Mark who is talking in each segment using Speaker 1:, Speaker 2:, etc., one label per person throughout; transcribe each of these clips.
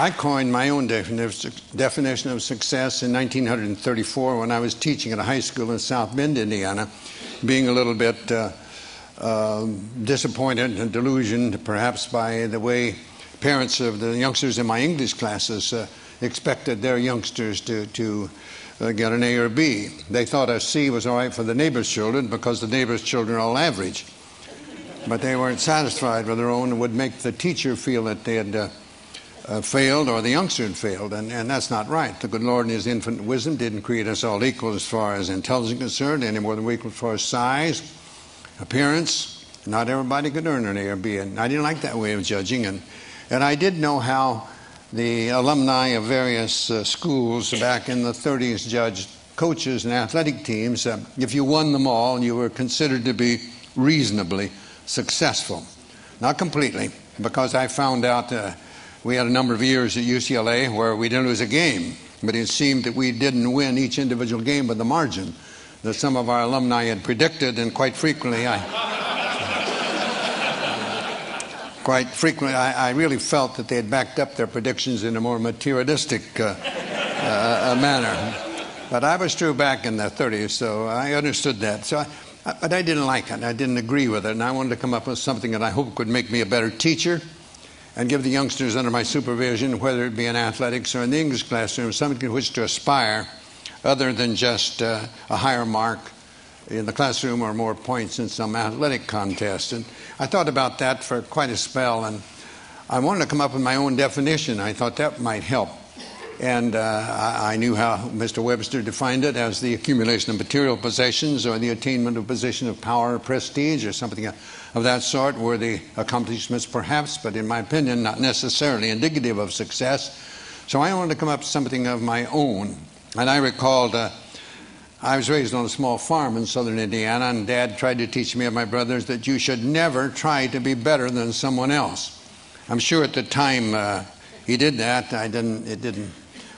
Speaker 1: I coined my own definition of success in 1934 when I was teaching at a high school in South Bend, Indiana, being a little bit disappointed and delusioned perhaps by the way parents of the youngsters in my English classes expected their youngsters to get an A or B. They thought a C was all right for the neighbor's children because the neighbor's children are all average. But they weren't satisfied with their own and would make the teacher feel that they had failed or the youngster had failed, and that's not right. The good Lord in His infinite wisdom didn't create us all equal as far as intelligence is concerned, any more than we're equal as far as size, appearance. Not everybody could earn an A or B, and I didn't like that way of judging, and I did know how the alumni of various schools back in the 30s judged coaches and athletic teams. If you won them all, you were considered to be reasonably successful. Not completely, because I found out we had a number of years at UCLA where we didn't lose a game, but it seemed that we didn't win each individual game by the margin that some of our alumni had predicted, and quite frequently I really felt that they had backed up their predictions in a more materialistic manner. But I was true back in the 30s, so I understood that. But I didn't like it. I didn't agree with it, and I wanted to come up with something that I hope could make me a better teacher and give the youngsters under my supervision, whether it be in athletics or in the English classroom, something to which to aspire other than just a higher mark in the classroom or more points in some athletic contest. And I thought about that for quite a spell, and I wanted to come up with my own definition. I thought that might help. And I knew how Mr. Webster defined it as the accumulation of material possessions or the attainment of a position of power or prestige or something of that sort, worthy accomplishments perhaps, but in my opinion not necessarily indicative of success. So I wanted to come up with something of my own. And I recalled I was raised on a small farm in southern Indiana, and Dad tried to teach me and my brothers that you should never try to be better than someone else. I'm sure at the time he did that.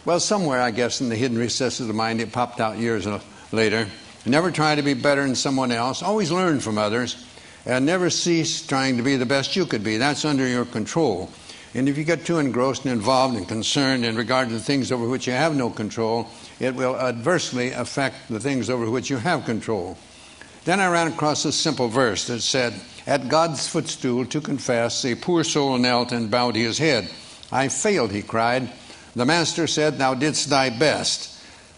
Speaker 1: Well, somewhere, I guess, in the hidden recesses of the mind, it popped out years later. Never try to be better than someone else. Always learn from others. And never cease trying to be the best you could be. That's under your control. And if you get too engrossed and involved and concerned in regard to the things over which you have no control, it will adversely affect the things over which you have control. Then I ran across a simple verse that said, "At God's footstool to confess, a poor soul knelt and bowed his head. I failed," he cried. "The Master said, thou didst thy best."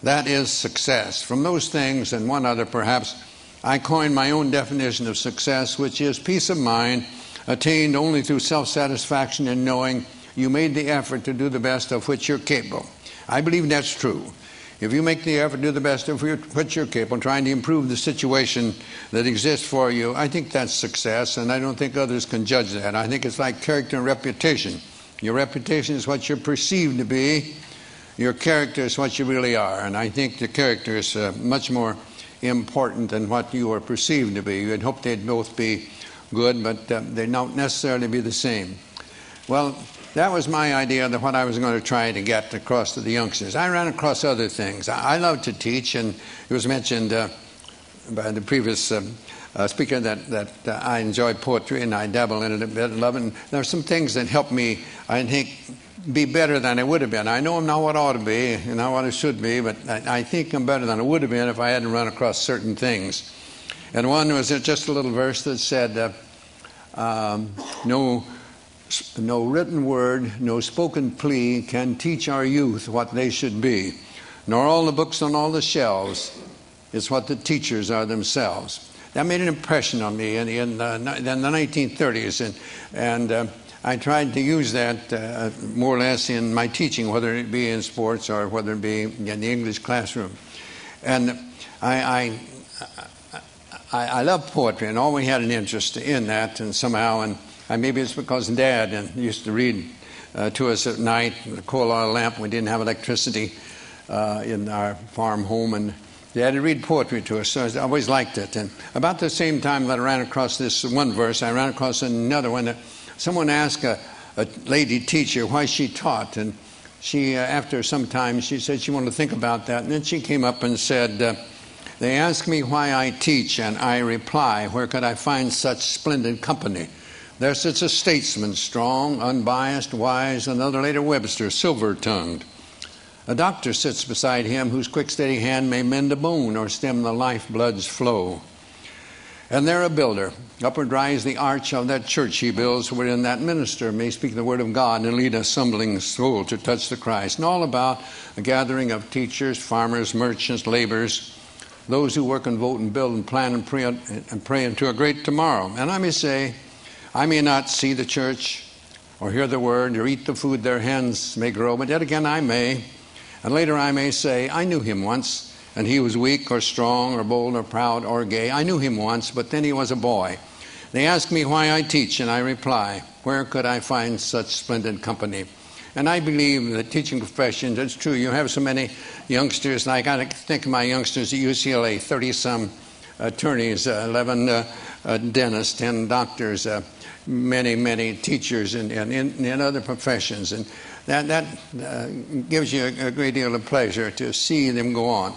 Speaker 1: That is success. From those things, and one other perhaps, I coined my own definition of success, which is peace of mind, attained only through self-satisfaction in knowing you made the effort to do the best of which you're capable. I believe that's true. If you make the effort to do the best of which you're capable, trying to improve the situation that exists for you, I think that's success, and I don't think others can judge that. I think it's like character and reputation. Your reputation is what you're perceived to be. Your character is what you really are, and I think the character is much more important than what you are perceived to be. You'd hope they'd both be good, but they don't necessarily be the same. Well, that was my idea of what I was going to try to get across to the youngsters. I ran across other things. I love to teach, and it was mentioned by the previous speaker that I enjoy poetry, and I dabble in it a bit and love it. And there are some things that help me, I think, be better than I would have been. I know I'm not what I ought to be and not what I should be, but I think I'm better than I would have been if I hadn't run across certain things. And one was just a little verse that said, no written word, no spoken plea can teach our youth what they should be, nor all the books on all the shelves is what the teachers are themselves. That made an impression on me in the 1930s, and I tried to use that more or less in my teaching, whether it be in sports or whether it be in the English classroom. And I love poetry and always had an interest in that, and somehow, and maybe it's because Dad used to read to us at night with a coal oil lamp. We didn't have electricity in our farm home, and Dad would read poetry to us, so I always liked it. And about the same time that I ran across this one verse, I ran across another one that someone asked a lady teacher why she taught, and she, after some time, she said she wanted to think about that, and then she came up and said, "They ask me why I teach, and I reply, where could I find such splendid company? There sits a statesman, strong, unbiased, wise, another later Webster, silver-tongued. A doctor sits beside him whose quick, steady hand may mend a bone or stem the lifeblood's flow. And there a builder, upward rise the arch of that church he builds, wherein that minister may speak the word of God and lead a stumbling soul to touch the Christ. And all about a gathering of teachers, farmers, merchants, laborers, those who work and vote and build and plan and pray into a great tomorrow. And I may say, I may not see the church or hear the word or eat the food their hands may grow, but yet again I may. And later I may say, I knew him once, and he was weak or strong or bold or proud or gay. I knew him once, but then he was a boy. They ask me why I teach, and I reply, where could I find such splendid company? And I believe the teaching profession, it's true, you have so many youngsters, and I got to think of my youngsters at UCLA, 30-some attorneys, 11 dentists, 10 doctors, many teachers in other professions. And that gives you a great deal of pleasure to see them go on.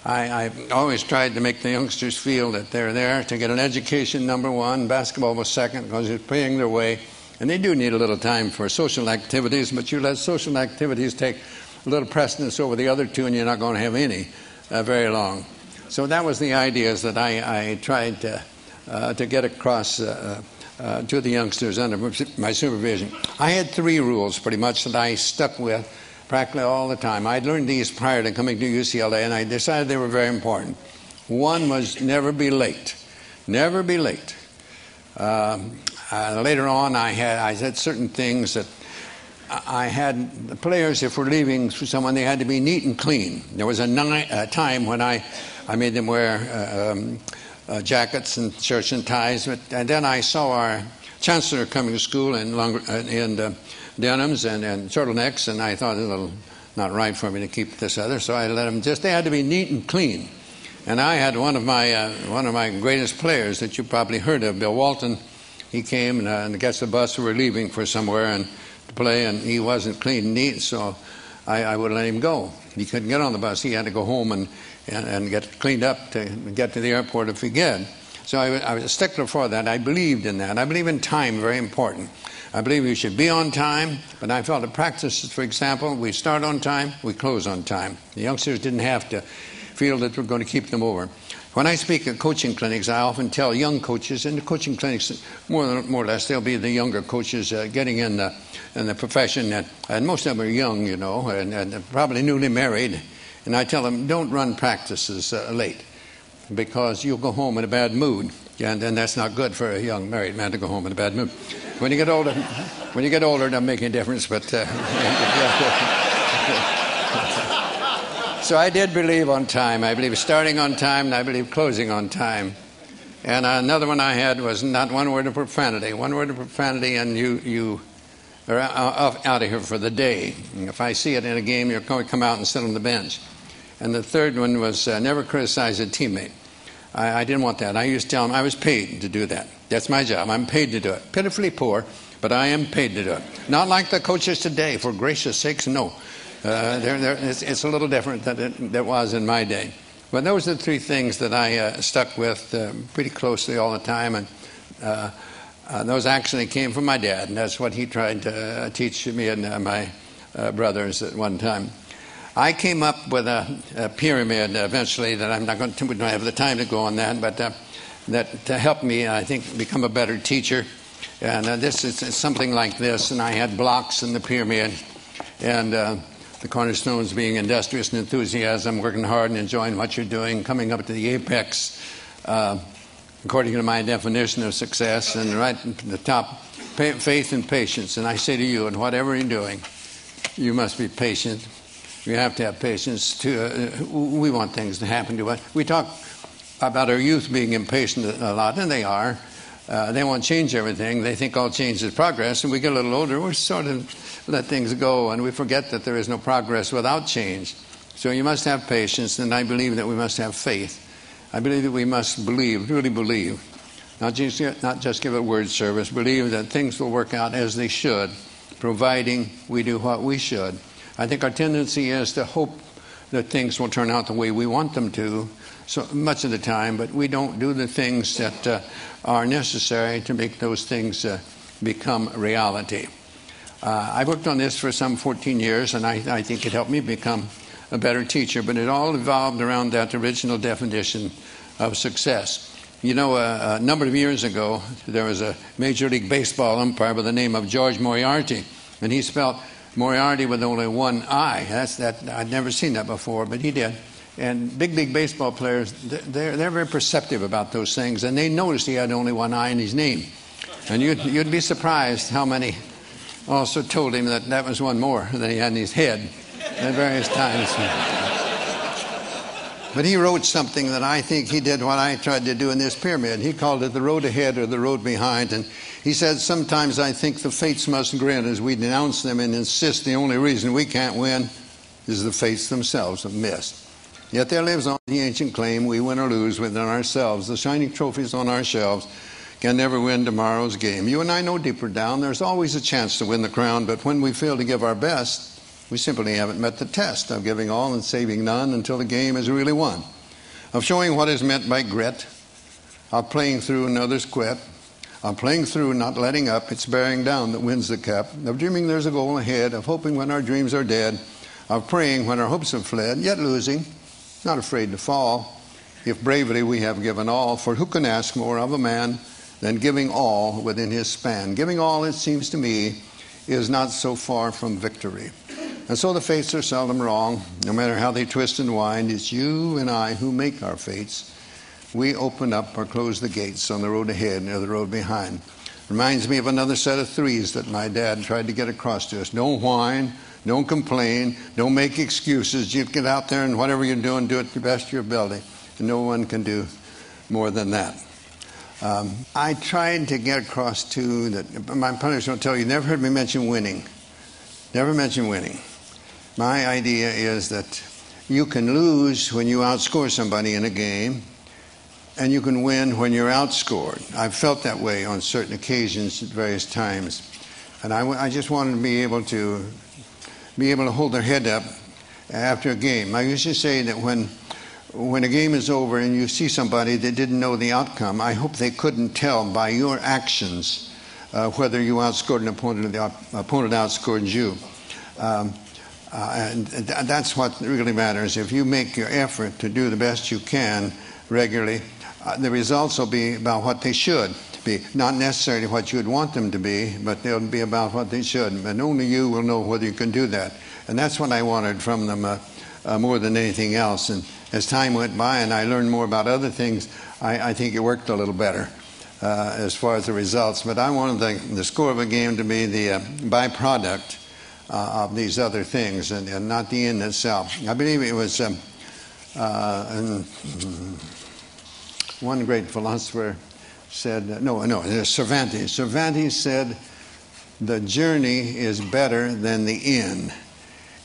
Speaker 1: I always tried to make the youngsters feel that they're there to get an education, number one. Basketball was second because it's paying their way. And they do need a little time for social activities, but you let social activities take a little precedence over the other two, and you're not going to have any very long. So that was the ideas that I tried to get across to the youngsters under my supervision. I had 3 rules pretty much that I stuck with practically all the time. I'd learned these prior to coming to UCLA, and I decided they were very important. One was never be late. Never be late. Later on, I said certain things that I had the players, if we're leaving someone, they had to be neat and clean. There was a time when I made them wear jackets and shirts and ties, and then I saw our chancellor coming to school in denims and turtlenecks, and I thought it was a little not right for me to keep this other, so I let them they had to be neat and clean. And I had one of my greatest players that you probably heard of, Bill Walton. He came and gets the bus. We were leaving for somewhere and to play, and he wasn't clean and neat, so I wouldn't let him go. He couldn't get on the bus. He had to go home and get cleaned up to get to the airport if he could. So I was a stickler for that. I believed in that. I believe in time, very important. I believe we should be on time, but I felt the practices, for example, we start on time, we close on time. The youngsters didn't have to feel that we're going to keep them over. When I speak at coaching clinics, I often tell young coaches, in the coaching clinics, more or less, they'll be the younger coaches getting in the profession, and most of them are young, you know, and probably newly married. And I tell them, don't run practices late, because you'll go home in a bad mood, and that's not good for a young married man to go home in a bad mood. When you get older, it doesn't make any difference. But so I did believe on time. I believe starting on time, and I believe closing on time. And another one I had was not one word of profanity. One word of profanity, and you are out of here for the day. And if I see it in a game, you're going to come out and sit on the bench. And the third one was never criticize a teammate. I didn't want that. I used to tell them I was paid to do that. That's my job. I'm paid to do it. Pitifully poor, but I am paid to do it. Not like the coaches today, for gracious sakes, no. It's a little different than it was in my day. But those are the 3 things that I stuck with pretty closely all the time. And those actually came from my dad, and that's what he tried to teach me and my brothers at one time. I came up with a pyramid eventually that we don't have the time to go on that, but that helped me, I think, become a better teacher. And this is something like this, and I had blocks in the pyramid, and the cornerstones being industrious and enthusiasm, working hard and enjoying what you're doing, coming up to the apex, according to my definition of success, and right at the top, faith and patience. And I say to you, in whatever you're doing, you must be patient. You have to have patience. We want things to happen to us. We talk about our youth being impatient a lot, and they are. They want to change everything. They think all change is progress, and we get a little older, we sort of let things go, and we forget that there is no progress without change. So you must have patience, and I believe that we must have faith. I believe that we must believe, really believe, not just give it word service, believe that things will work out as they should, providing we do what we should. I think our tendency is to hope that things will turn out the way we want them to so much of the time, but we don't do the things that are necessary to make those things become reality. I worked on this for some 14 years, and I think it helped me become a better teacher, but it all evolved around that original definition of success. You know, a number of years ago, there was a Major League Baseball umpire by the name of George Moriarty, and he spelled Moriarty with only one I. I'd never seen that before, but he did. And big league baseball players, they're very perceptive about those things, and they noticed he had only one I in his name. And you'd be surprised how many also told him that that was one more than he had in his head at various times. But he wrote something that I think he did what I tried to do in this pyramid. He called it the road ahead or the road behind. And he said, sometimes I think the fates must grin as we denounce them and insist the only reason we can't win is the fates themselves have missed. Yet there lives on the ancient claim, we win or lose within ourselves. The shining trophies on our shelves can never win tomorrow's game. You and I know deeper down there's always a chance to win the crown, but when we fail to give our best, we simply haven't met the test of giving all and saving none until the game is really won, of showing what is meant by grit, of playing through and others quit, of playing through and not letting up, it's bearing down that wins the cup, of dreaming there's a goal ahead, of hoping when our dreams are dead, of praying when our hopes have fled, yet losing, not afraid to fall, if bravely we have given all, for who can ask more of a man than giving all within his span? Giving all, it seems to me, is not so far from victory. And so the fates are seldom wrong. No matter how they twist and wind, it's you and I who make our fates. We open up or close the gates on the road ahead or the road behind. Reminds me of another set of threes that my dad tried to get across to us. Don't whine, don't complain, don't make excuses. You get out there and whatever you're doing, do it to the best of your ability. And no one can do more than that. I tried to get across to that. My partners will tell you, never heard me mention winning. Never mention winning. My idea is that you can lose when you outscore somebody in a game, and you can win when you're outscored. I've felt that way on certain occasions at various times. And I just wanted to be able to hold their head up after a game. I used to say that when a game is over and you see somebody that didn't know the outcome, I hope they couldn't tell by your actions whether you outscored an opponent or the opponent outscored you. And that's what really matters. If you make your effort to do the best you can regularly, the results will be about what they should be. Not necessarily what you would want them to be, but they'll be about what they should. And only you will know whether you can do that. And that's what I wanted from them more than anything else. And as time went by and I learned more about other things, I think it worked a little better as far as the results. But I wanted the score of a game to be the byproduct of these other things and not the end itself. I believe it was one great philosopher said, Cervantes. Cervantes said, the journey is better than the end.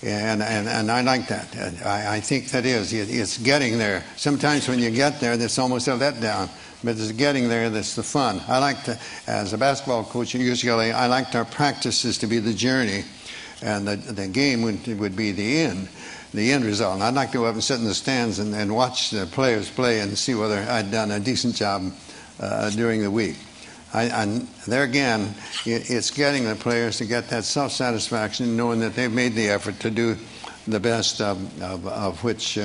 Speaker 1: And I like that. I think that is. It's getting there. Sometimes when you get there, that's almost a letdown. But it's getting there that's the fun. I like to, as a basketball coach at UCLA, I liked our practices to be the journey. And the game would be the end result. And I'd like to go up and sit in the stands and watch the players play and see whether I'd done a decent job during the week. And there again, it's getting the players to get that self-satisfaction, knowing that they've made the effort to do the best of which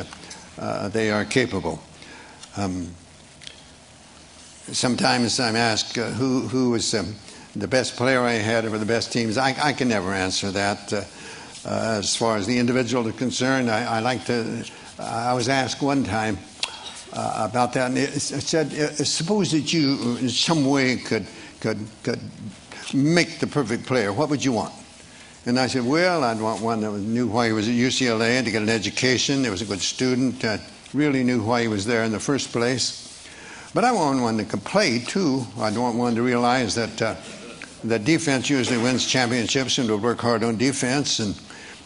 Speaker 1: they are capable. Sometimes I'm asked who was the best player I had over the best teams. I can never answer that. As far as the individual is concerned, I was asked one time about that, and it said, suppose that you in some way could make the perfect player, what would you want? And I said, well, I'd want one that knew why he was at UCLA, to get an education, that was a good student, really knew why he was there in the first place. But I want one that could play, too. I'd want one to realize that defense usually wins championships and to work hard on defense.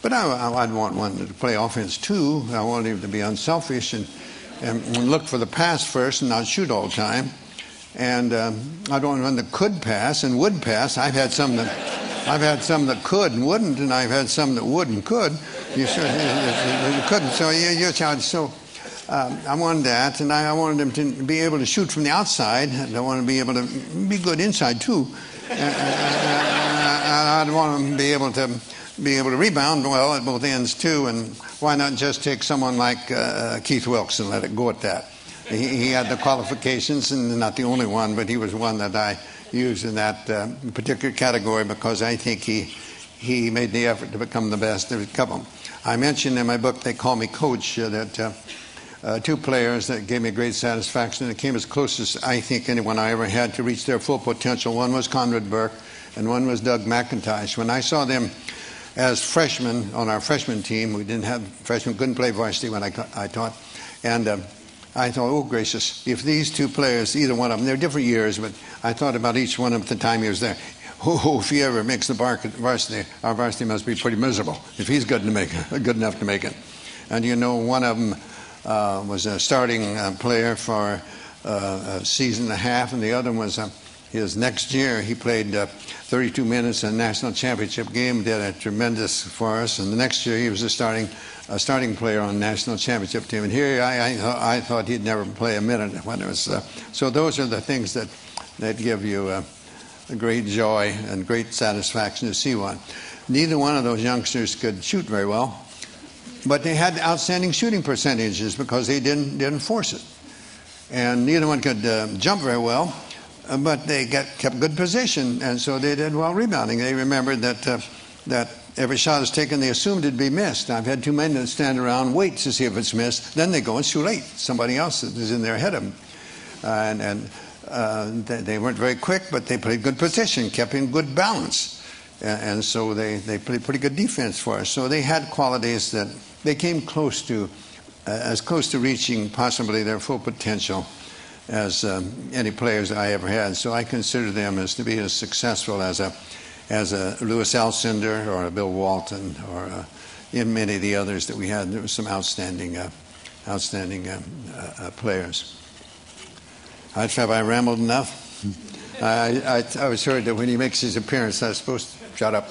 Speaker 1: But I'd want one to play offense, too. I want him to be unselfish and look for the pass first and not shoot all the time. And I'd want one that could pass and would pass. I've had some that could and wouldn't, and I've had some that would and could. You couldn't. So I wanted that, and I wanted him to be able to shoot from the outside, and I wanted to be able to be good inside too. I'd want them to be able to rebound well at both ends too. And why not just take someone like Keith Wilkes and let it go at that? He had the qualifications, and not the only one, but he was one that I used in that particular category because I think he made the effort to become the best. There's a couple. I mentioned in my book, They Call Me Coach, that two players that gave me great satisfaction, and it came as close as I think anyone I ever had to reach their full potential. One was Conrad Burke, and one was Doug McIntosh. When I saw them as freshmen on our freshman team, we didn't have freshmen, couldn't play varsity when I taught, and I thought, oh gracious, if these two players, either one of them, they're different years, but I thought about each one of them at the time he was there. Oh, if he ever makes the varsity, our varsity must be pretty miserable if he's good enough to make it. And you know, one of them was a starting player for a season and a half, and the other one was his next year. He played 32 minutes in a national championship game, did a tremendous for us. And the next year he was a starting player on the national championship team. And here I thought he'd never play a minute when it was. So those are the things that give you a great joy and great satisfaction to see one. Neither one of those youngsters could shoot very well, but they had outstanding shooting percentages because they didn't force it. And neither one could jump very well, but they kept good position, and so they did well rebounding. They remembered that every shot is taken, they assumed it'd be missed. I've had too many that stand around, wait to see if it's missed, then they go, it's too late. Somebody else is in there ahead of them. They weren't very quick, but they played good position, kept in good balance. And so they played pretty good defense for us. So they had qualities that they came close to, as close to reaching possibly their full potential as any players I ever had. So I consider them as to be as successful as a Louis Alcindor or a Bill Walton or in many of the others that we had. There were some outstanding players. Have I rambled enough? I was heard that when he makes his appearance, I'm supposed to shut up.